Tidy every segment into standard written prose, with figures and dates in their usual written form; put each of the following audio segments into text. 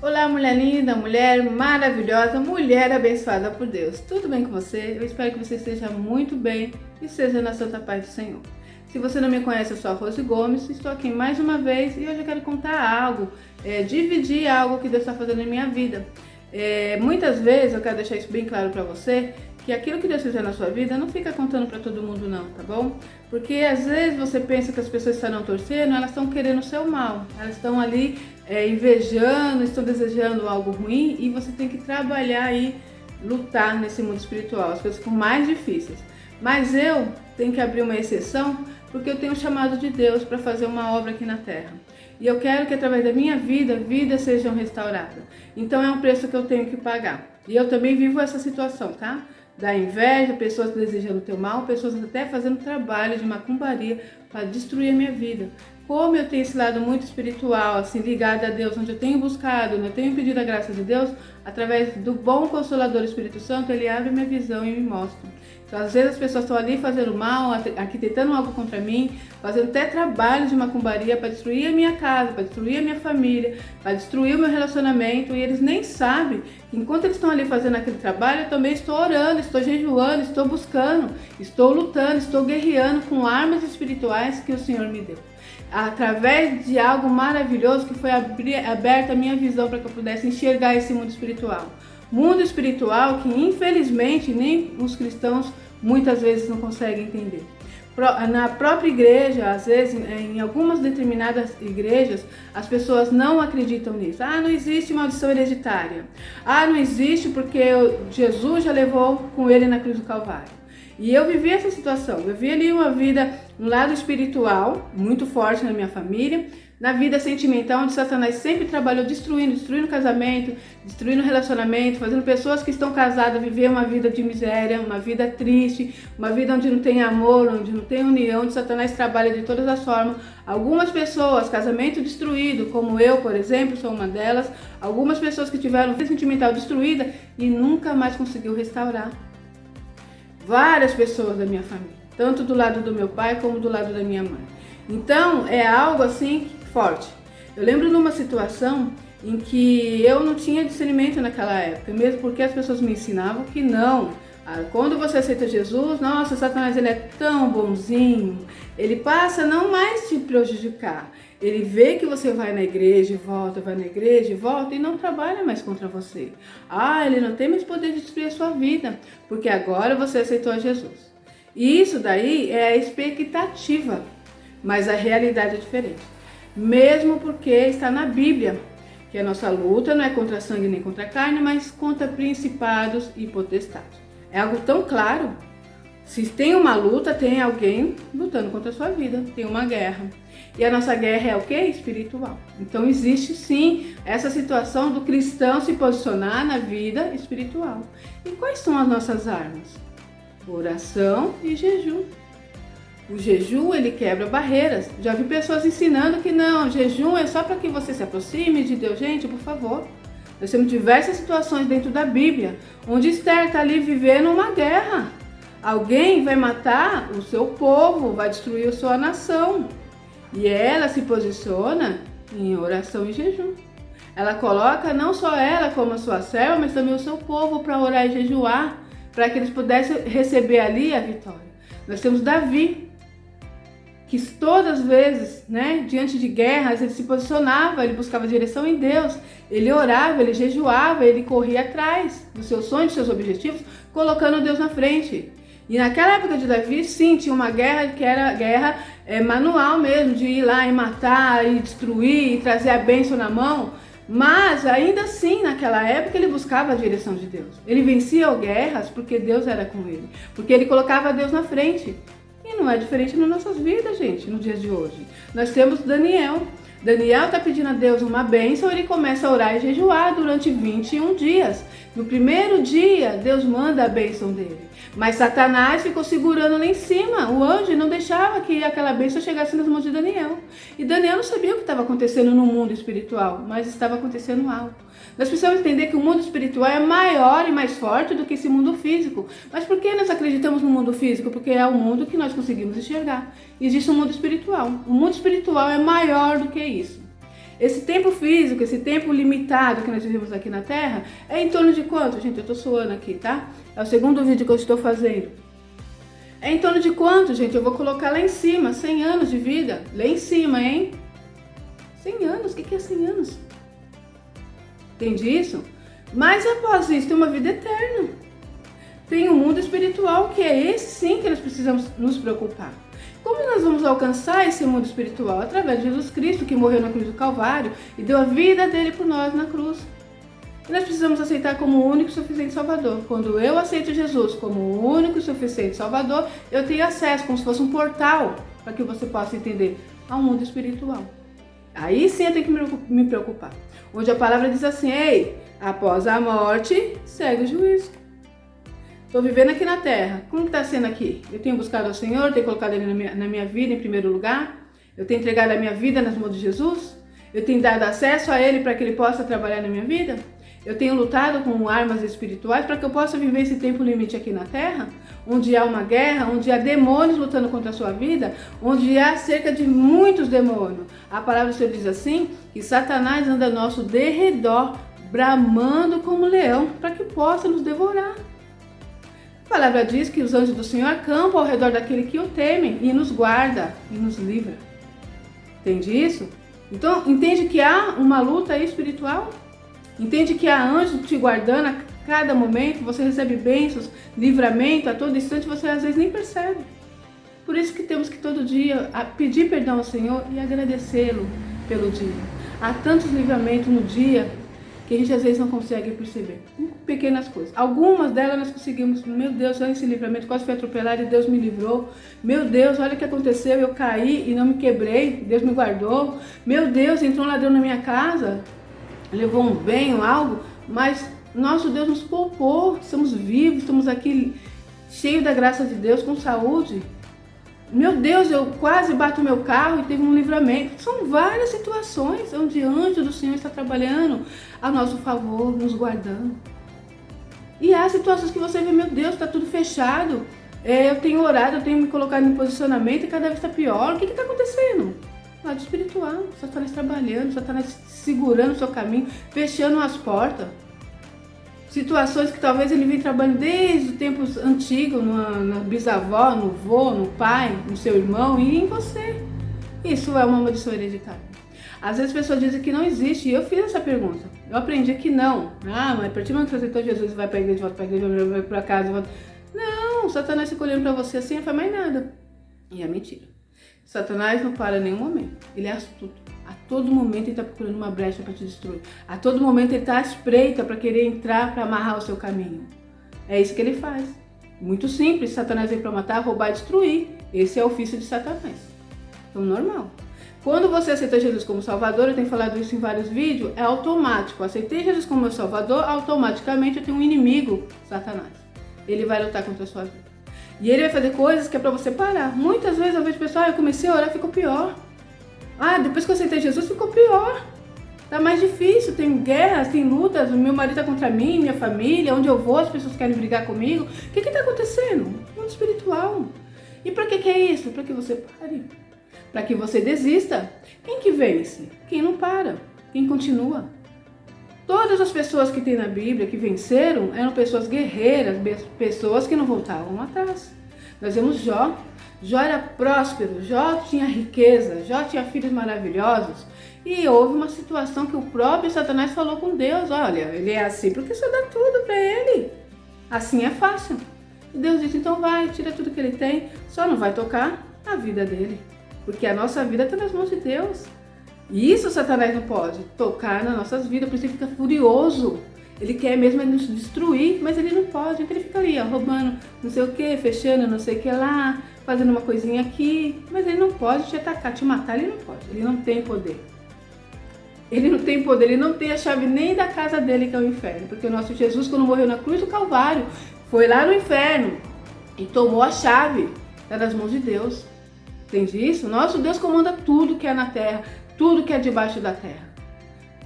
Olá, mulher linda, mulher maravilhosa, mulher abençoada por Deus. Tudo bem com você? Eu espero que você esteja muito bem e seja na santa paz do Senhor. Se você não me conhece, eu sou a Rose Gomes, estou aqui mais uma vez e hoje eu quero contar algo, dividir algo que Deus está fazendo em minha vida. Muitas vezes eu quero deixar isso bem claro para você, que aquilo que Deus fizer na sua vida não fica contando para todo mundo não, tá bom? Porque às vezes você pensa que as pessoas estarão torcendo, elas estão querendo o seu mal, elas estão ali invejando, estão desejando algo ruim e você tem que trabalhar e lutar nesse mundo espiritual, as coisas ficam mais difíceis. Mas eu tenho que abrir uma exceção porque eu tenho um chamado de Deus para fazer uma obra aqui na terra. E eu quero que através da minha vida, vidas sejam restauradas. Então é um preço que eu tenho que pagar. E eu também vivo essa situação, tá? Da inveja, pessoas desejando o teu mal, pessoas até fazendo trabalho de macumbaria para destruir a minha vida. Como eu tenho esse lado muito espiritual, assim, ligado a Deus, onde eu tenho buscado, onde eu tenho pedido a graça de Deus, através do bom Consolador Espírito Santo, Ele abre minha visão e me mostra. Então, às vezes as pessoas estão ali fazendo mal, arquitetando algo contra mim, fazendo até trabalho de macumbaria para destruir a minha casa, para destruir a minha família, para destruir o meu relacionamento, e eles nem sabem que enquanto eles estão ali fazendo aquele trabalho, eu também estou orando, estou jejuando, estou buscando, estou lutando, estou guerreando com armas espirituais que o Senhor me deu. Através de algo maravilhoso que foi aberta a minha visão para que eu pudesse enxergar esse mundo espiritual. Mundo espiritual que infelizmente nem os cristãos muitas vezes não conseguem entender. Na própria igreja, às vezes, em algumas determinadas igrejas, as pessoas não acreditam nisso. Ah, não existe maldição hereditária. Ah, não existe porque Jesus já levou com ele na cruz do Calvário. E eu vivi essa situação, eu vi ali uma vida, um lado espiritual muito forte na minha família, na vida sentimental, onde Satanás sempre trabalhou destruindo o casamento, destruindo o relacionamento, fazendo pessoas que estão casadas viver uma vida de miséria, uma vida triste, uma vida onde não tem amor, onde não tem união, onde Satanás trabalha de todas as formas. Algumas pessoas, casamento destruído, como eu, por exemplo, sou uma delas, algumas pessoas que tiveram vida sentimental destruída e nunca mais conseguiu restaurar. Várias pessoas da minha família, tanto do lado do meu pai como do lado da minha mãe. Então é algo assim forte. Eu lembro de uma situação em que eu não tinha discernimento naquela época, mesmo porque as pessoas me ensinavam que não. Quando você aceita Jesus, nossa, Satanás ele é tão bonzinho, ele passa não mais te prejudicar. Ele vê que você vai na igreja e volta, vai na igreja e volta e não trabalha mais contra você. Ele não tem mais poder de destruir a sua vida, porque agora você aceitou a Jesus. E isso daí é a expectativa, mas a realidade é diferente. Mesmo porque está na Bíblia, que a nossa luta não é contra sangue nem contra carne, mas contra principados e potestades. É algo tão claro. Se tem uma luta, tem alguém lutando contra a sua vida, tem uma guerra. E a nossa guerra é o quê? Espiritual. Então existe sim essa situação do cristão se posicionar na vida espiritual. E quais são as nossas armas? Oração e jejum. O jejum, ele quebra barreiras. Já vi pessoas ensinando que não, jejum é só para que você se aproxime de Deus. Gente, por favor. Nós temos diversas situações dentro da Bíblia, onde Esther está ali vivendo uma guerra. Alguém vai matar o seu povo, vai destruir a sua nação. E ela se posiciona em oração e jejum. Ela coloca não só ela como a sua serva, mas também o seu povo para orar e jejuar, para que eles pudessem receber ali a vitória. Nós temos Davi, que todas as vezes, diante de guerras, ele se posicionava, ele buscava direção em Deus, ele orava, ele jejuava, ele corria atrás dos seus sonhos, dos seus objetivos, colocando Deus na frente. E naquela época de Davi, sim, tinha uma guerra que era guerra manual mesmo, de ir lá e matar, e destruir, e trazer a bênção na mão. Mas ainda assim, naquela época, ele buscava a direção de Deus. Ele vencia guerras porque Deus era com ele, porque ele colocava Deus na frente. E não é diferente nas nossas vidas, gente, no dia de hoje. Nós temos Daniel. Daniel está pedindo a Deus uma bênção, ele começa a orar e jejuar durante 21 dias. No primeiro dia, Deus manda a bênção dele. Mas Satanás ficou segurando lá em cima, o anjo, e não deixava que aquela bênção chegasse nas mãos de Daniel. E Daniel não sabia o que estava acontecendo no mundo espiritual, mas estava acontecendo algo. Nós precisamos entender que o mundo espiritual é maior e mais forte do que esse mundo físico. Mas por que nós acreditamos no mundo físico? Porque é o mundo que nós conseguimos enxergar. Existe um mundo espiritual. O mundo espiritual é maior do que isso. Esse tempo físico, esse tempo limitado que nós vivemos aqui na Terra, é em torno de quanto? Gente, eu tô suando aqui, tá? É o segundo vídeo que eu estou fazendo. É em torno de quanto, gente? Eu vou colocar lá em cima, 100 anos de vida. Lá em cima, hein? 100 anos, o que é 100 anos? Entende isso? Mas após isso, tem uma vida eterna. Tem um mundo espiritual, que é esse sim que nós precisamos nos preocupar. Como nós vamos alcançar esse mundo espiritual? Através de Jesus Cristo, que morreu na cruz do Calvário e deu a vida dele por nós na cruz. E nós precisamos aceitar como o único e suficiente Salvador. Quando eu aceito Jesus como o único e suficiente Salvador, eu tenho acesso, como se fosse um portal, para que você possa entender ao mundo espiritual. Aí sim eu tenho que me preocupar. Onde a palavra diz assim: ei, após a morte, segue o juízo. Estou vivendo aqui na Terra. Como está sendo aqui? Eu tenho buscado ao Senhor, tenho colocado Ele na minha vida em primeiro lugar. Eu tenho entregado a minha vida nas mãos de Jesus. Eu tenho dado acesso a Ele para que Ele possa trabalhar na minha vida. Eu tenho lutado com armas espirituais para que eu possa viver esse tempo limite aqui na Terra, onde há uma guerra, onde há demônios lutando contra a sua vida, onde há cerca de muitos demônios. A palavra do Senhor diz assim, que Satanás anda ao nosso derredor, bramando como leão, para que possa nos devorar. A palavra diz que os anjos do Senhor acampam ao redor daquele que o temem e nos guarda e nos livra. Entende isso? Então, entende que há uma luta espiritual? Entende que há anjos te guardando a cada momento, você recebe bênçãos, livramento a todo instante, você às vezes nem percebe. Por isso que temos que todo dia pedir perdão ao Senhor e agradecê-lo pelo dia. Há tantos livramentos no dia que a gente às vezes não consegue perceber. Pequenas coisas. Algumas delas nós conseguimos. Meu Deus, olha esse livramento, quase fui atropelada e Deus me livrou. Meu Deus, olha o que aconteceu, eu caí e não me quebrei, Deus me guardou. Meu Deus, entrou um ladrão na minha casa, levou um bem ou algo, mas nosso Deus nos poupou, estamos vivos, estamos aqui cheios da graça de Deus, com saúde. Meu Deus, eu quase bato meu carro e teve um livramento. São várias situações onde o anjo do Senhor está trabalhando a nosso favor, nos guardando. E há situações que você vê, meu Deus, está tudo fechado. Eu tenho orado, eu tenho me colocado em posicionamento e cada vez está pior. O que está acontecendo? Lado espiritual, Satanás trabalhando, Satanás segurando o seu caminho, fechando as portas. Situações que talvez ele vem trabalhando desde os tempos antigos, na bisavó, no vô, no pai, no seu irmão e em você. Isso é uma maldição hereditária. Às vezes as pessoas dizem que não existe, e eu fiz essa pergunta. Eu aprendi que não. Ah, mas a partir do momento que você aceitou Jesus, vai para a igreja, volta para a igreja, vai para casa, volta. Não, Satanás fica olhando para você assim, não faz mais nada. E é mentira. Satanás não para em nenhum momento. Ele é astuto. A todo momento ele está procurando uma brecha para te destruir. A todo momento ele está à espreita para querer entrar, para amarrar o seu caminho. É isso que ele faz. Muito simples. Satanás vem para matar, roubar e destruir. Esse é o ofício de Satanás. Então, normal. Quando você aceita Jesus como Salvador, eu tenho falado isso em vários vídeos, é automático. Eu aceitei Jesus como meu Salvador, automaticamente eu tenho um inimigo, Satanás. Ele vai lutar contra a sua vida. E ele vai fazer coisas que é para você parar. Muitas vezes eu vejo pessoal, eu comecei a orar, ficou pior. Ah, depois que eu aceitei Jesus, ficou pior. Tá mais difícil, tem guerras, tem lutas, o meu marido tá contra mim, minha família, onde eu vou, as pessoas querem brigar comigo. O que tá acontecendo? Mundo espiritual. E para que é isso? Para que você pare. Para que você desista. Quem que vence? Quem não para. Quem continua. Todas as pessoas que tem na Bíblia que venceram eram pessoas guerreiras, pessoas que não voltavam atrás. Nós vemos Jó. Jó era próspero, Jó tinha riqueza, Jó tinha filhos maravilhosos. E houve uma situação que o próprio Satanás falou com Deus, olha, ele é assim porque você dá tudo para ele. Assim é fácil. E Deus disse, então vai, tira tudo que ele tem, só não vai tocar a vida dele. Porque a nossa vida está nas mãos de Deus. E isso Satanás não pode tocar nas nossas vidas, por isso ele fica furioso. Ele quer mesmo nos destruir, mas ele não pode. Então ele fica ali, ó, roubando não sei o que, fechando não sei o que lá, fazendo uma coisinha aqui. Mas ele não pode te atacar, te matar, ele não pode. Ele não tem poder. Ele não tem poder, ele não tem a chave nem da casa dele, que é o inferno. Porque o nosso Jesus, quando morreu na cruz do Calvário, foi lá no inferno e tomou a chave. Está nas mãos de Deus. Entende isso? Nosso Deus comanda tudo que é na terra, tudo que é debaixo da terra,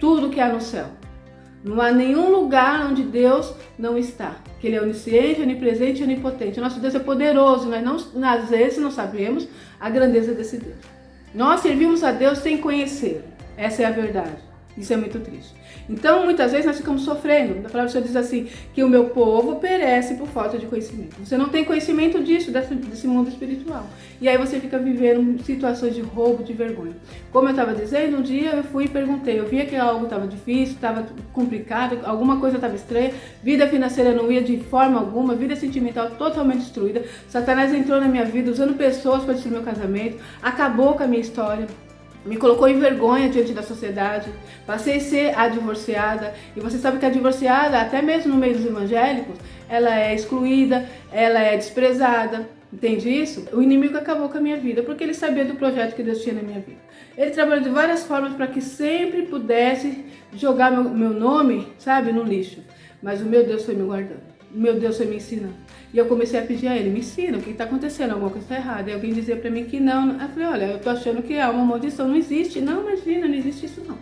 tudo que há no céu. Não há nenhum lugar onde Deus não está. Que Ele é onisciente, onipresente e onipotente. Nosso Deus é poderoso, nós não, às vezes não sabemos a grandeza desse Deus. Nós servimos a Deus sem conhecer. Essa é a verdade. Isso é muito triste. Então, muitas vezes nós ficamos sofrendo. A palavra do Senhor diz assim, que o meu povo perece por falta de conhecimento. Você não tem conhecimento disso, desse mundo espiritual. E aí você fica vivendo situações de roubo, de vergonha. Como eu estava dizendo, um dia eu fui e perguntei, eu via que algo estava difícil, estava complicado, alguma coisa estava estranha, vida financeira não ia de forma alguma, vida sentimental totalmente destruída. Satanás entrou na minha vida usando pessoas para destruir meu casamento, acabou com a minha história. Me colocou em vergonha diante da sociedade, passei a ser a divorciada, e você sabe que a divorciada, até mesmo no meio dos evangélicos, ela é excluída, ela é desprezada, entende isso? O inimigo acabou com a minha vida, porque ele sabia do projeto que Deus tinha na minha vida. Ele trabalhou de várias formas para que sempre pudesse jogar meu nome, sabe, no lixo, mas o meu Deus foi me guardando. Meu Deus foi me ensinando. E eu comecei a pedir a ele, me ensina, o que está acontecendo? Alguma coisa está errada. E alguém dizia para mim que não. Eu falei, olha, eu tô achando que é uma maldição. Não existe. Não, imagina, não existe isso não.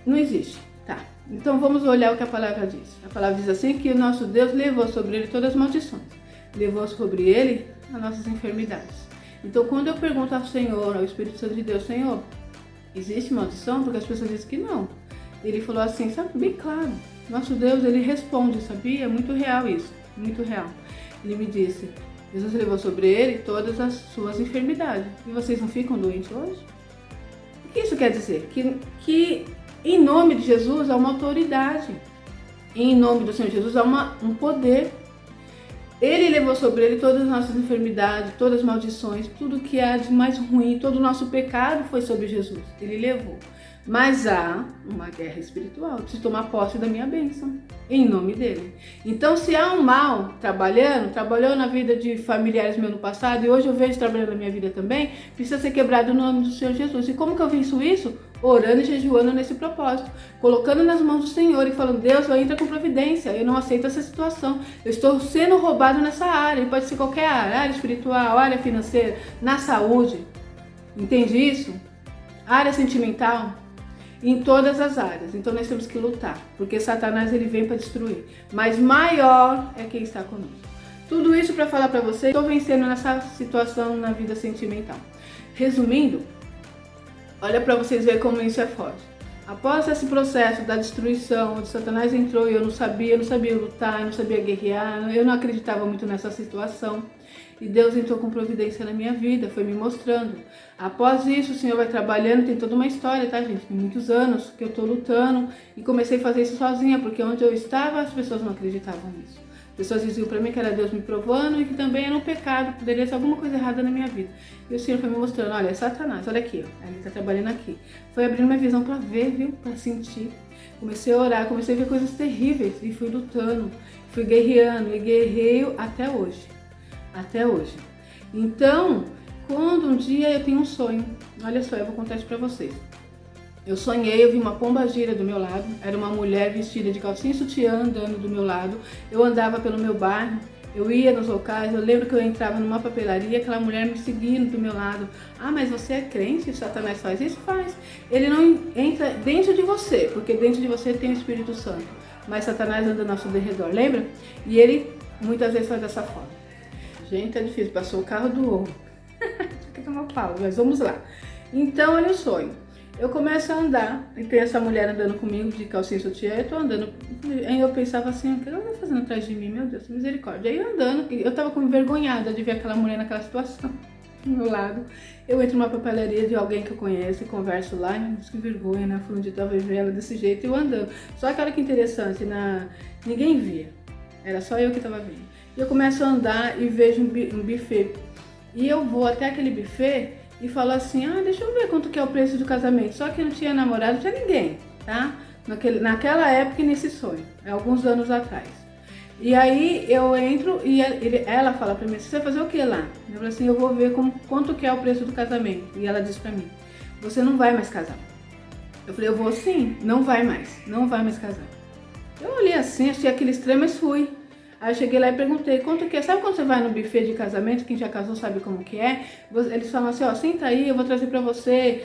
Não existe. Tá. Então vamos olhar o que a palavra diz. A palavra diz assim que o nosso Deus levou sobre ele todas as maldições. Levou sobre ele as nossas enfermidades. Então quando eu pergunto ao Senhor, ao Espírito Santo de Deus, Senhor, existe maldição? Porque as pessoas dizem que não. Ele falou assim, sabe, bem claro. Nosso Deus, ele responde, sabia? É muito real isso, muito real. Ele me disse, Jesus levou sobre ele todas as suas enfermidades. E vocês não ficam doentes hoje? O que isso quer dizer? Que em nome de Jesus há uma autoridade. Em nome do Senhor Jesus há um poder. Ele levou sobre ele todas as nossas enfermidades, todas as maldições, tudo que há de mais ruim, todo o nosso pecado foi sobre Jesus. Ele levou. Mas há uma guerra espiritual, eu preciso tomar posse da minha bênção, em nome dele. Então, se há um mal trabalhou na vida de familiares meus no passado, e hoje eu vejo trabalhando na minha vida também, precisa ser quebrado no nome do Senhor Jesus. E como que eu venço isso? Orando e jejuando nesse propósito, colocando nas mãos do Senhor e falando, Deus, entra com providência, eu não aceito essa situação, eu estou sendo roubado nessa área, e pode ser qualquer área espiritual, área financeira, na saúde, entende isso? Área sentimental, em todas as áreas. Então nós temos que lutar, porque Satanás ele vem para destruir, mas maior é quem está conosco. Tudo isso para falar para você, estou vencendo nessa situação na vida sentimental. Resumindo, olha para vocês verem como isso é forte. Após esse processo da destruição, onde Satanás entrou e eu não sabia lutar, eu não sabia guerrear, eu não acreditava muito nessa situação. E Deus entrou com providência na minha vida, foi me mostrando. Após isso, o Senhor vai trabalhando, tem toda uma história, tá, gente? Tem muitos anos que eu tô lutando e comecei a fazer isso sozinha, porque onde eu estava, as pessoas não acreditavam nisso. As pessoas diziam pra mim que era Deus me provando e que também era um pecado, poderia ser alguma coisa errada na minha vida. E o Senhor foi me mostrando, olha, é Satanás, olha aqui, ó, ele tá trabalhando aqui. Foi abrindo minha visão pra ver, viu, pra sentir. Comecei a orar, comecei a ver coisas terríveis e fui lutando, fui guerreando e guerreio até hoje. Até hoje. Então, quando um dia eu tenho um sonho, olha só, eu vou contar isso pra vocês. Eu sonhei, eu vi uma pombagira do meu lado, era uma mulher vestida de calcinha e sutiã andando do meu lado. Eu andava pelo meu bairro, eu ia nos locais, eu lembro que eu entrava numa papelaria, aquela mulher me seguindo do meu lado. Ah, mas você é crente? O Satanás faz isso? Faz. Ele não entra dentro de você, porque dentro de você tem o Espírito Santo. Mas Satanás anda ao nosso derredor, lembra? E ele muitas vezes faz dessa forma. Gente, é difícil, passou o carro do ouro. Fica uma pausa, mas vamos lá. Então, olha o sonho. Eu começo a andar, e tem essa mulher andando comigo de calcinha e sutiã, eu tô andando. Aí eu pensava assim, o que ela tá fazendo atrás de mim? Meu Deus, misericórdia. Aí eu andando, eu tava envergonhada de ver aquela mulher naquela situação do meu lado. Eu entro numa papelaria de alguém que eu conheço e converso lá, mas que vergonha, né? Fui onde eu tava vendo ela desse jeito e eu andando. Só que olha que interessante, ninguém via, era só eu que tava vendo. E eu começo a andar e vejo um buffet. E eu vou até aquele buffet e falo assim, deixa eu ver quanto que é o preço do casamento. Só que não tinha namorado, não tinha ninguém, tá? Naquela época e nesse sonho, alguns anos atrás. E aí eu entro e ela fala pra mim, você vai fazer o que lá? Eu falo assim, eu vou ver quanto que é o preço do casamento. E ela diz pra mim, você não vai mais casar. Eu falei, eu vou sim, não vai mais casar. Eu olhei assim, achei aquele estranho, mas fui. Aí eu cheguei lá e perguntei, quanto que é? Sabe quando você vai no buffet de casamento, quem já casou sabe como que é? Eles falam assim, senta aí, eu vou trazer pra você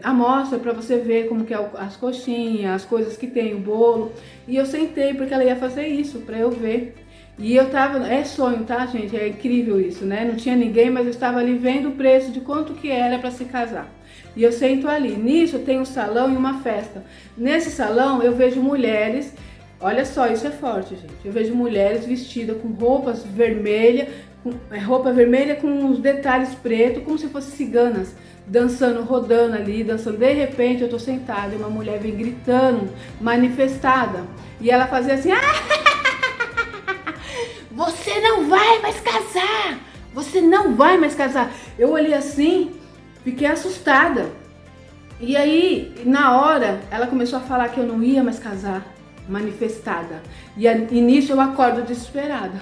amostra pra você ver como que é as coxinhas, as coisas que tem, o bolo. E eu sentei porque ela ia fazer isso, pra eu ver. E eu tava, é sonho, tá, gente? É incrível isso, né? Não tinha ninguém, mas eu estava ali vendo o preço de quanto que era pra se casar. E eu sento ali. Nisso tem um salão e uma festa. Nesse salão eu vejo mulheres, olha só, isso é forte, gente. Eu vejo mulheres vestidas com roupas vermelhas, roupa vermelha com os detalhes pretos, como se fossem ciganas, dançando, rodando ali, dançando. De repente eu tô sentada e uma mulher vem gritando, manifestada. E ela fazia assim: você não vai mais casar! Você não vai mais casar! Eu olhei assim, fiquei assustada. E aí, na hora, ela começou a falar que eu não ia mais casar, manifestada. E nisso eu acordo desesperada.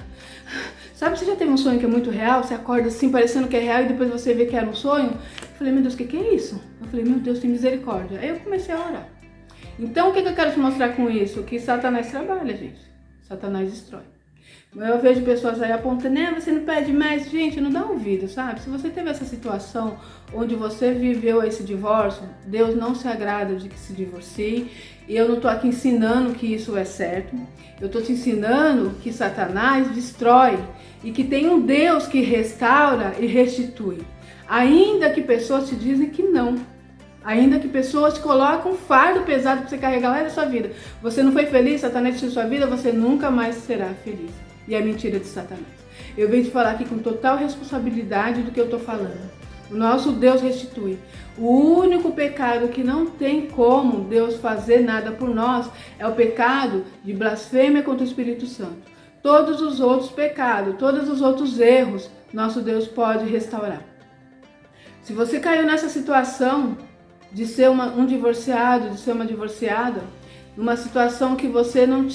Sabe, você já teve um sonho que é muito real? Você acorda assim, parecendo que é real, e depois você vê que era um sonho? Eu falei, meu Deus, o que é isso? Eu falei, meu Deus, tem misericórdia. Aí eu comecei a orar. Então, o que eu quero te mostrar com isso? Que Satanás trabalha, gente. Satanás destrói. Eu vejo pessoas aí apontando, né, você não pede mais. Gente, não dá ouvido, sabe? Se você teve essa situação onde você viveu esse divórcio, Deus não se agrada de que se divorcie. E eu não tô aqui ensinando que isso é certo. Eu tô te ensinando que Satanás destrói e que tem um Deus que restaura e restitui. Ainda que pessoas te dizem que não. Ainda que pessoas te colocam um fardo pesado para você carregar lá da sua vida. Você não foi feliz, Satanás destruiu sua vida, você nunca mais será feliz. E é mentira de Satanás. Eu venho te falar aqui com total responsabilidade do que eu estou falando. O nosso Deus restitui. O único pecado que não tem como Deus fazer nada por nós é o pecado de blasfêmia contra o Espírito Santo. Todos os outros pecados, todos os outros erros, nosso Deus pode restaurar. Se você caiu nessa situação de ser um divorciado, de ser uma divorciada, numa situação que você não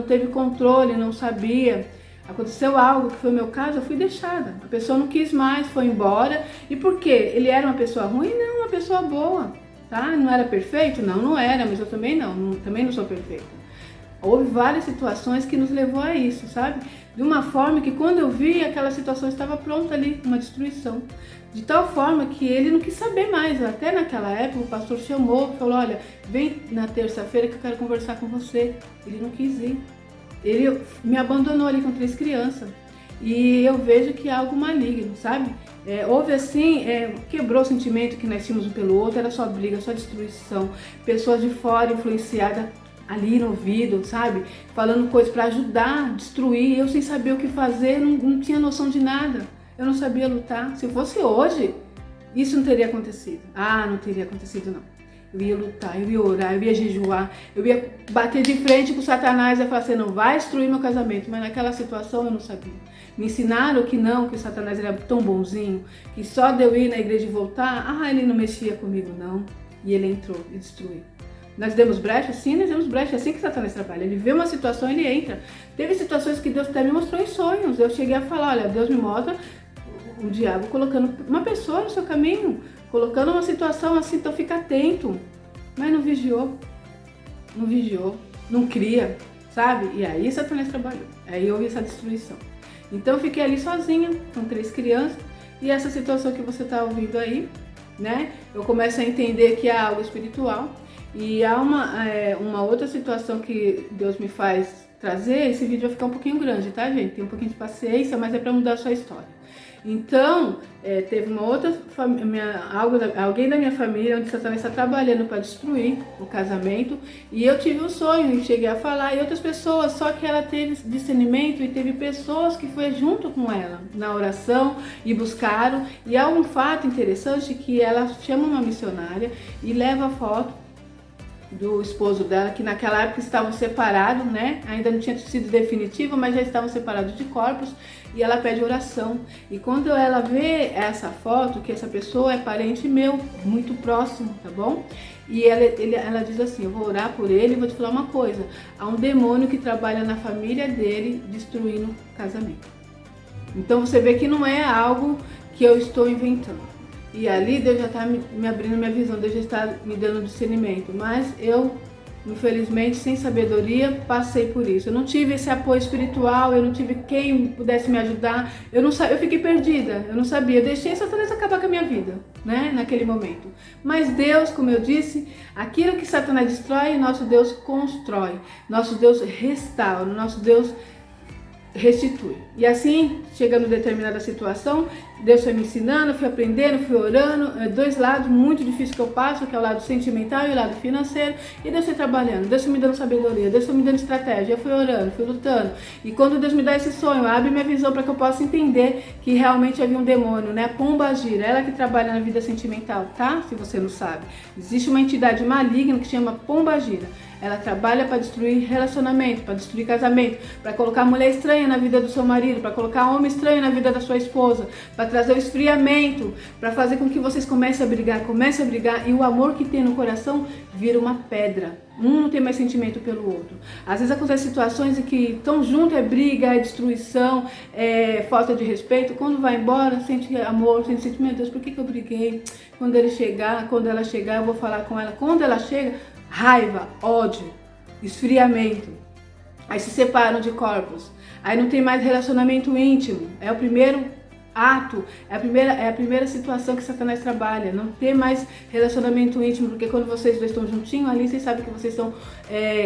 teve controle, não sabia, aconteceu algo, que foi o meu caso, eu fui deixada. A pessoa não quis mais, foi embora. E por quê? Ele era uma pessoa ruim? Não, uma pessoa boa, tá? Não era perfeito? Não, não era, mas eu também também não sou perfeita. Houve várias situações que nos levou a isso, sabe? De uma forma que quando eu vi, aquela situação estava pronta ali, uma destruição. De tal forma que ele não quis saber mais. Até naquela época o pastor chamou, falou, olha, vem na terça-feira que eu quero conversar com você. Ele não quis ir. Ele me abandonou ali com 3 crianças. E eu vejo que é algo maligno, sabe? Houve assim, quebrou o sentimento que nós tínhamos um pelo outro, era só briga, só destruição. Pessoas de fora influenciadas ali no ouvido, sabe? Falando coisas para ajudar, destruir. Eu sem saber o que fazer, não tinha noção de nada. Eu não sabia lutar. Se fosse hoje, isso não teria acontecido. Ah, não teria acontecido não. Eu ia lutar, eu ia orar, eu ia jejuar, eu ia bater de frente com Satanás e falar, você não vai destruir meu casamento. Mas naquela situação eu não sabia. Me ensinaram que não, que o Satanás era tão bonzinho, que só de eu ir na igreja e voltar, ele não mexia comigo não. E ele entrou e destruiu. Nós demos brecha? Sim, nós demos brecha. É assim que Satanás trabalha. Ele vê uma situação, ele entra. Teve situações que Deus até me mostrou em sonhos. Eu cheguei a falar, olha, Deus me mostra o diabo colocando uma pessoa no seu caminho, colocando uma situação assim, então fica atento. Mas não vigiou, não cria, sabe? E aí Satanás trabalhou, aí houve essa destruição. Então eu fiquei ali sozinha, com 3 crianças, e essa situação que você está ouvindo aí, né? Eu começo a entender que há algo espiritual, e há uma outra situação que Deus me faz trazer. Esse vídeo vai ficar um pouquinho grande, tá, gente? Tem um pouquinho de paciência, mas é para mudar a sua história. Então, teve uma outra alguém da minha família onde Satanás está trabalhando para destruir o casamento, e eu tive um sonho e cheguei a falar, e outras pessoas, só que ela teve discernimento e teve pessoas que foi junto com ela na oração e buscaram. E há um fato interessante que ela chama uma missionária e leva a foto do esposo dela, que naquela época estavam separados, né? Ainda não tinha sido definitivo, mas já estavam separados de corpos, e ela pede oração. E quando ela vê essa foto, que essa pessoa é parente meu, muito próximo, tá bom? E ela diz assim, eu vou orar por ele e vou te falar uma coisa, há um demônio que trabalha na família dele, destruindo o casamento. Então você vê que não é algo que eu estou inventando. E ali Deus já está me abrindo minha visão, Deus já está me dando discernimento. Mas eu, infelizmente, sem sabedoria, passei por isso. Eu não tive esse apoio espiritual, eu não tive quem pudesse me ajudar. Eu fiquei perdida, eu não sabia. Eu deixei Satanás acabar com a minha vida, né, naquele momento. Mas Deus, como eu disse, aquilo que Satanás destrói, nosso Deus constrói. Nosso Deus restaura, nosso Deus restitui. E assim, chegando em determinada situação, Deus foi me ensinando, fui aprendendo, fui orando, dois lados muito difíceis que eu passo, que é o lado sentimental e o lado financeiro, e Deus foi trabalhando, Deus foi me dando sabedoria, Deus foi me dando estratégia, eu fui orando, fui lutando, e quando Deus me dá esse sonho, abre minha visão para que eu possa entender que realmente havia um demônio, né, Pomba Gira, ela que trabalha na vida sentimental, tá? Se você não sabe, existe uma entidade maligna que chama Pomba Gira. Ela trabalha para destruir relacionamento, para destruir casamento, para colocar mulher estranha na vida do seu marido, para colocar homem estranho na vida da sua esposa, para trazer o esfriamento, para fazer com que vocês comecem a brigar e o amor que tem no coração vira uma pedra. Um não tem mais sentimento pelo outro. Às vezes acontecem situações em que estão juntos, é briga, é destruição, é falta de respeito. Quando vai embora, sente amor, sente, meu Deus, por que eu briguei? Quando ela chegar, eu vou falar com ela. Quando ela chega, raiva, ódio, esfriamento. Aí se separam de corpos. Aí não tem mais relacionamento íntimo. É o primeiro ato, é a primeira situação que Satanás trabalha. Não ter mais relacionamento íntimo, porque quando vocês dois estão juntinhos ali, vocês sabem que vocês são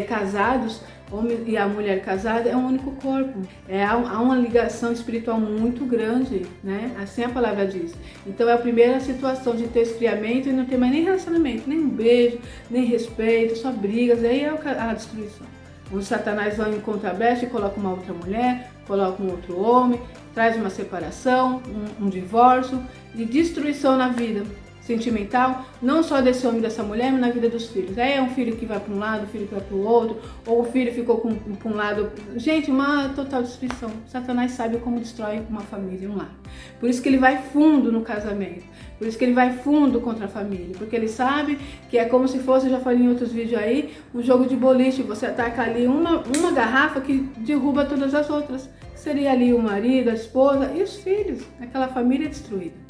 casados, homem e a mulher casada, é um único corpo. Há uma ligação espiritual muito grande, né? Assim a palavra diz. Então é a primeira situação de ter esfriamento e não ter mais nem relacionamento, nem um beijo, nem respeito, só brigas, aí é a destruição. Onde Satanás vai em contrabrecha e coloca uma outra mulher, coloca um outro homem, traz uma separação, um divórcio e destruição na vida sentimental, não só desse homem e dessa mulher, mas na vida dos filhos. Aí é um filho que vai para um lado, um filho que vai para o outro, ou o filho ficou para um lado. Gente, uma total destruição. Satanás sabe como destrói uma família, um lar. Por isso que ele vai fundo no casamento. Por isso que ele vai fundo contra a família. Porque ele sabe que é como se fosse, eu já falei em outros vídeos aí, um jogo de boliche. Você ataca ali uma garrafa que derruba todas as outras. Seria ali o marido, a esposa e os filhos. Aquela família destruída.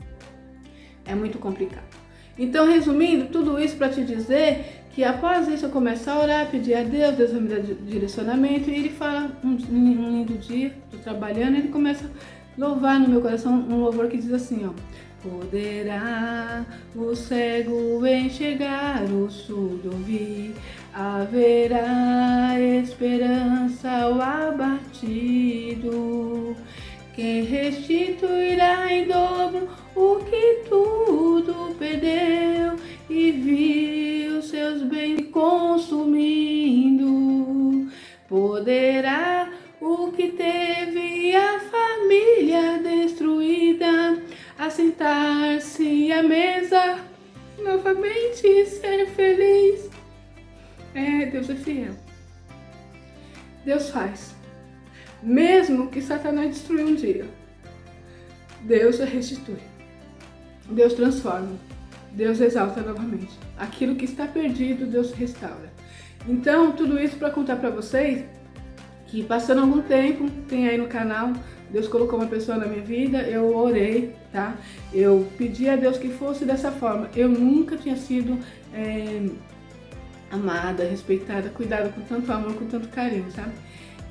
É muito complicado. Então, resumindo, tudo isso para te dizer que após isso eu começo a orar, pedir a Deus, Deus vai me dar direcionamento, e ele fala um lindo dia, estou trabalhando, e ele começa a louvar no meu coração um louvor que diz assim, ó: poderá o cego enxergar, o surdo ouvir, haverá esperança ao abatido. Quem restituirá em dobro o que tudo perdeu e viu seus bens consumindo. Poderá o que teve a família destruída assentar-se à mesa, novamente e ser feliz. Deus é fiel. Deus faz. Mesmo que Satanás destrua um dia, Deus restitui, Deus transforma, Deus exalta novamente. Aquilo que está perdido, Deus restaura. Então, tudo isso para contar para vocês que passando algum tempo, tem aí no canal, Deus colocou uma pessoa na minha vida, eu orei, tá? Eu pedi a Deus que fosse dessa forma. Eu nunca tinha sido amada, respeitada, cuidada com tanto amor, com tanto carinho, sabe?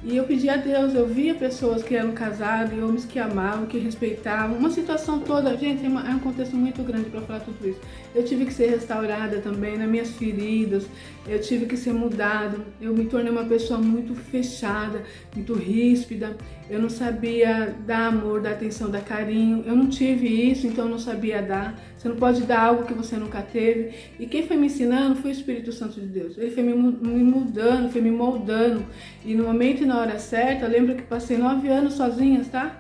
E eu pedi a Deus, eu via pessoas que eram casadas e homens que amavam, que respeitavam, uma situação toda, gente, é um contexto muito grande para falar tudo isso. Eu tive que ser restaurada também nas minhas feridas, eu tive que ser mudada, eu me tornei uma pessoa muito fechada, muito ríspida, eu não sabia dar amor, dar atenção, dar carinho, eu não tive isso, então eu não sabia dar. Você não pode dar algo que você nunca teve. E quem foi me ensinando foi o Espírito Santo de Deus. Ele foi me mudando, foi me moldando. E no momento e na hora certa, eu lembro que passei 9 anos sozinha, tá?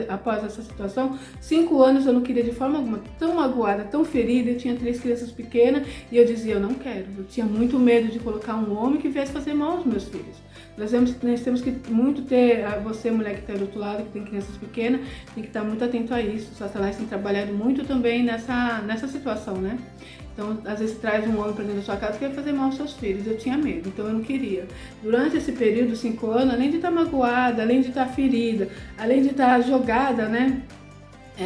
Após essa situação, 5 anos eu não queria de forma alguma, tão magoada, tão ferida. Eu tinha 3 crianças pequenas e eu dizia, eu não quero. Eu tinha muito medo de colocar um homem que viesse fazer mal aos meus filhos. Nós temos que muito ter, você mulher que está do outro lado, que tem crianças pequenas, tem que estar muito atento a isso. O Satanás tem trabalhado muito também nessa situação, né? Então, às vezes traz um homem para dentro da sua casa que quer fazer mal aos seus filhos. Eu tinha medo, então eu não queria. Durante esse período, 5 anos, além de estar magoada, além de estar ferida, além de estar jogada, né?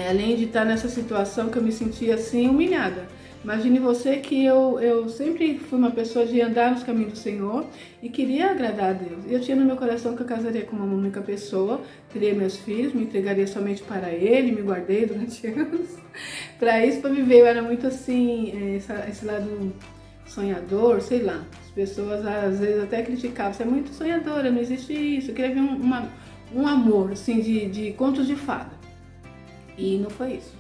Além de estar nessa situação que eu me sentia assim, humilhada. Imagine você que eu sempre fui uma pessoa de andar nos caminhos do Senhor e queria agradar a Deus. Eu tinha no meu coração que eu casaria com uma única pessoa, teria meus filhos, me entregaria somente para Ele, me guardei durante anos. Para isso, para viver, eu era muito assim, esse lado sonhador, sei lá. As pessoas às vezes até criticavam, você é muito sonhadora, não existe isso. Eu queria ver um amor assim, de contos de fada. E não foi isso.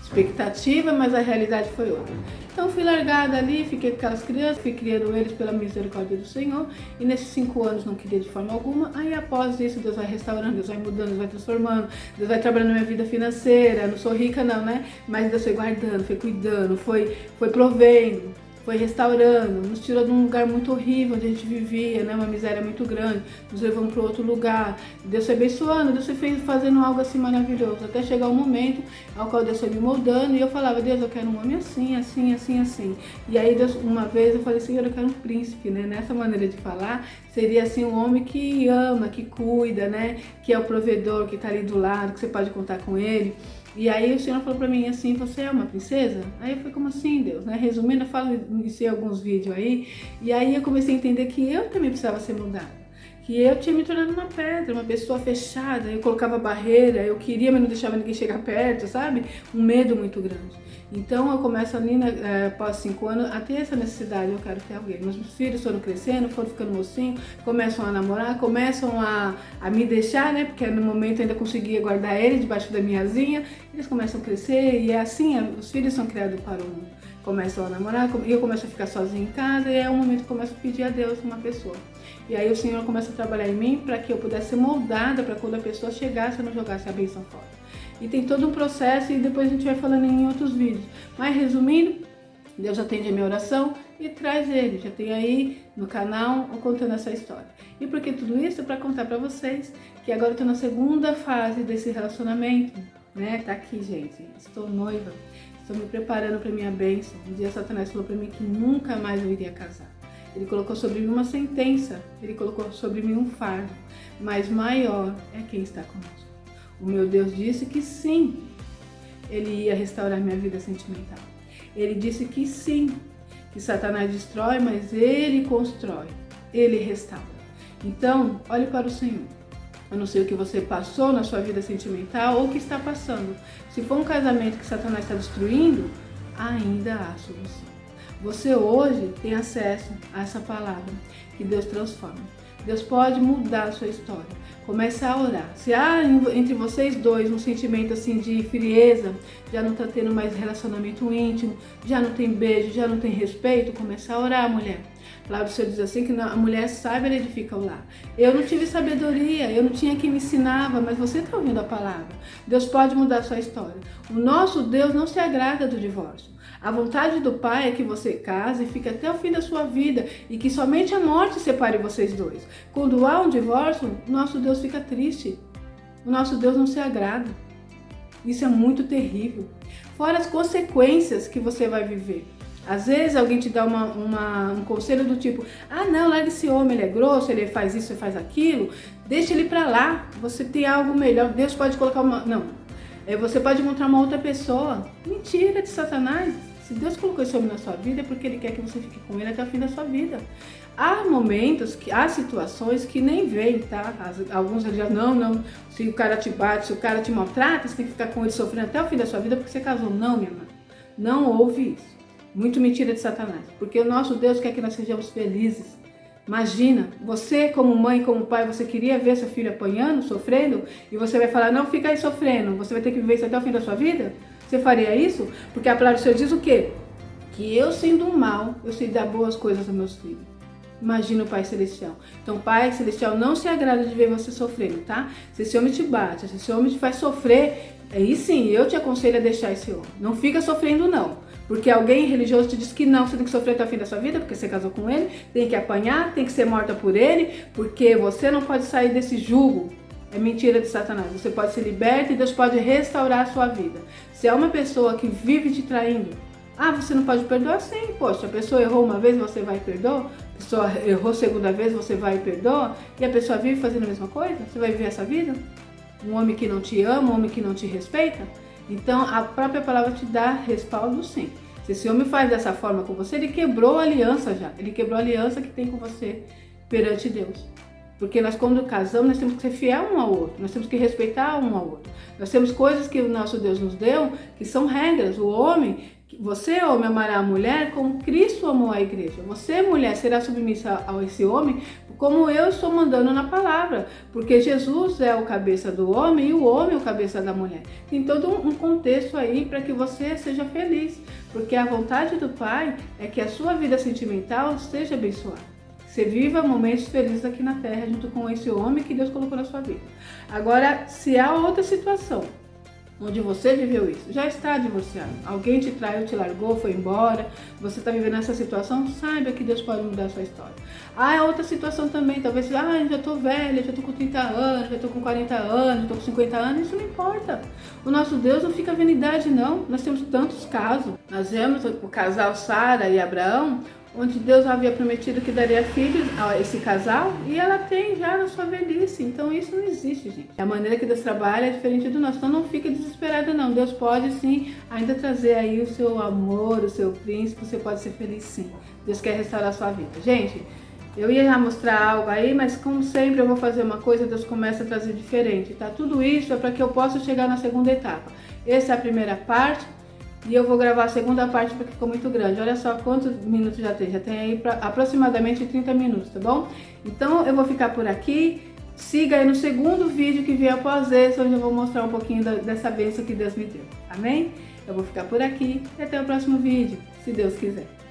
Expectativa, mas a realidade foi outra. Então fui largada ali, fiquei com aquelas crianças, fui criando eles pela misericórdia do Senhor, e nesses 5 anos não queria de forma alguma. Aí após isso Deus vai restaurando, Deus vai mudando, Deus vai transformando, Deus vai trabalhando na minha vida financeira. Não sou rica não, né? Mas Deus foi guardando, foi cuidando, foi provendo, foi restaurando, nos tirou de um lugar muito horrível onde a gente vivia, né? Uma miséria muito grande, nos levamos para outro lugar. Deus foi abençoando, Deus foi fazendo algo assim maravilhoso, até chegar um momento ao qual Deus foi me moldando, e eu falava: Deus, eu quero um homem assim, assim, assim, assim. E aí Deus, uma vez eu falei: Senhor, eu quero um príncipe, né? Nessa maneira de falar, seria assim um homem que ama, que cuida, né? Que é o provedor, que está ali do lado, que você pode contar com ele. E aí o Senhor falou pra mim assim: você é uma princesa? Aí eu falei: como assim, Deus? Né? Resumindo, eu falo isso em alguns vídeos aí. E aí eu comecei a entender que eu também precisava ser mudada. Que eu tinha me tornado uma pedra, uma pessoa fechada. Eu colocava barreira, eu queria, mas não deixava ninguém chegar perto, sabe? Um medo muito grande. Então eu começo ali, após 5 anos, a ter essa necessidade: eu quero ter alguém. Meus filhos foram crescendo, foram ficando mocinhos, começam a namorar, começam a me deixar, né? Porque no momento eu ainda conseguia guardar eles debaixo da minha asinha. Eles começam a crescer e é assim, os filhos são criados para o mundo. Começam a namorar, e eu começo a ficar sozinha em casa, e é o momento que eu começo a pedir a Deus uma pessoa. E aí o Senhor começa a trabalhar em mim para que eu pudesse ser moldada, para quando a pessoa chegasse, eu não jogasse a bênção fora. E tem todo um processo, e depois a gente vai falando em outros vídeos. Mas resumindo, Deus atende a minha oração e traz ele. Já tem aí no canal eu contando essa história. E por que tudo isso? É para contar para vocês que agora eu estou na segunda fase desse relacionamento, né? Tá aqui, gente. Estou noiva. Estou me preparando para minha bênção. Um dia Satanás falou para mim que nunca mais eu iria casar. Ele colocou sobre mim uma sentença. Ele colocou sobre mim um fardo. Mas maior é quem está conosco. O meu Deus disse que sim, Ele ia restaurar minha vida sentimental. Ele disse que sim, que Satanás destrói, mas Ele constrói, Ele restaura. Então, olhe para o Senhor. Eu não sei o que você passou na sua vida sentimental ou o que está passando. Se for um casamento que Satanás está destruindo, ainda há solução. Você hoje tem acesso a essa palavra que Deus transforma. Deus pode mudar a sua história. Comece a orar. Se há entre vocês dois um sentimento assim de frieza, já não está tendo mais relacionamento íntimo, já não tem beijo, já não tem respeito, comece a orar, mulher. A palavra do Senhor diz assim que a mulher sábia ela edifica o lar. Eu não tive sabedoria, eu não tinha quem me ensinava, mas você está ouvindo a palavra. Deus pode mudar a sua história. O nosso Deus não se agrada do divórcio. A vontade do Pai é que você case e fique até o fim da sua vida e que somente a morte separe vocês dois. Quando há um divórcio, o nosso Deus fica triste. O nosso Deus não se agrada. Isso é muito terrível. Fora as consequências que você vai viver. Às vezes alguém te dá um conselho do tipo: ah não, larga esse homem, ele é grosso, ele faz isso, ele faz aquilo. Deixa ele pra lá, você tem algo melhor. Deus pode colocar uma... Não, você pode encontrar uma outra pessoa. Mentira de Satanás. Se Deus colocou esse homem na sua vida é porque Ele quer que você fique com ele até o fim da sua vida. Há momentos, há situações que nem vêm, tá? Alguns dizem: não, se o cara te bate, se o cara te maltrata, você tem que ficar com ele sofrendo até o fim da sua vida porque você casou. Não, minha irmã, não houve isso. Muito mentira de Satanás, porque o nosso Deus quer que nós sejamos felizes. Imagina, você como mãe, como pai, você queria ver seu filho apanhando, sofrendo, e você vai falar: não, fica aí sofrendo, você vai ter que viver isso até o fim da sua vida? Você faria isso? Porque a palavra do Senhor diz o quê? Que eu, sendo um mal, eu sei dar boas coisas aos meus filhos. Imagina o Pai Celestial. Então o Pai Celestial não se agrada de ver você sofrendo, tá? Se esse homem te bate, se esse homem te faz sofrer, aí sim, eu te aconselho a deixar esse homem. Não fica sofrendo não. Porque alguém religioso te diz que não, você tem que sofrer até o fim da sua vida, porque você casou com ele, tem que apanhar, tem que ser morta por ele, porque você não pode sair desse jugo. É mentira de Satanás. Você pode ser liberta e Deus pode restaurar a sua vida. Se é uma pessoa que vive te traindo, você não pode perdoar? Sim, poxa, a pessoa errou uma vez, você vai e perdoa? A pessoa errou segunda vez, você vai e perdoa? E a pessoa vive fazendo a mesma coisa? Você vai viver essa vida? Um homem que não te ama, um homem que não te respeita? Então, a própria palavra te dá respaldo, sim. Se esse homem faz dessa forma com você, ele quebrou a aliança já. Ele quebrou a aliança que tem com você perante Deus. Porque nós, quando casamos, nós temos que ser fiel um ao outro. Nós temos que respeitar um ao outro. Nós temos coisas que o nosso Deus nos deu, que são regras. O homem, Você, homem, amará a mulher como Cristo amou a igreja. Você, mulher, será submissa a esse homem como eu estou mandando na palavra. Porque Jesus é o cabeça do homem e o homem é o cabeça da mulher. Tem todo um contexto aí para que você seja feliz. Porque a vontade do Pai é que a sua vida sentimental seja abençoada. Você viva momentos felizes aqui na terra junto com esse homem que Deus colocou na sua vida. Agora, se há outra situação onde você viveu isso, já está divorciado, alguém te traiu, te largou, foi embora, você está vivendo essa situação, saiba que Deus pode mudar a sua história. É outra situação também, talvez, já estou velha, já estou com 30 anos, já estou com 40 anos, já estou com 50 anos, isso não importa. O nosso Deus não fica vendo idade, não. Nós temos tantos casos. Nós vemos o casal Sara e Abraão, onde Deus havia prometido que daria filhos a esse casal, e ela tem já na sua velhice. Então isso não existe, gente. A maneira que Deus trabalha é diferente do nosso. Então não fique desesperada, não. Deus pode sim ainda trazer aí o seu amor, o seu príncipe. Você pode ser feliz, sim. Deus quer restaurar a sua vida. Gente, eu ia já mostrar algo aí, mas como sempre eu vou fazer uma coisa, Deus começa a trazer diferente, tá? Tudo isso é para que eu possa chegar na segunda etapa. Essa é a primeira parte. E eu vou gravar a segunda parte porque ficou muito grande. Olha só quantos minutos já tem. Já tem aí aproximadamente 30 minutos, tá bom? Então eu vou ficar por aqui. Siga aí no segundo vídeo que vier após esse, onde eu vou mostrar um pouquinho dessa bênção que Deus me deu. Amém? Eu vou ficar por aqui e até o próximo vídeo, se Deus quiser.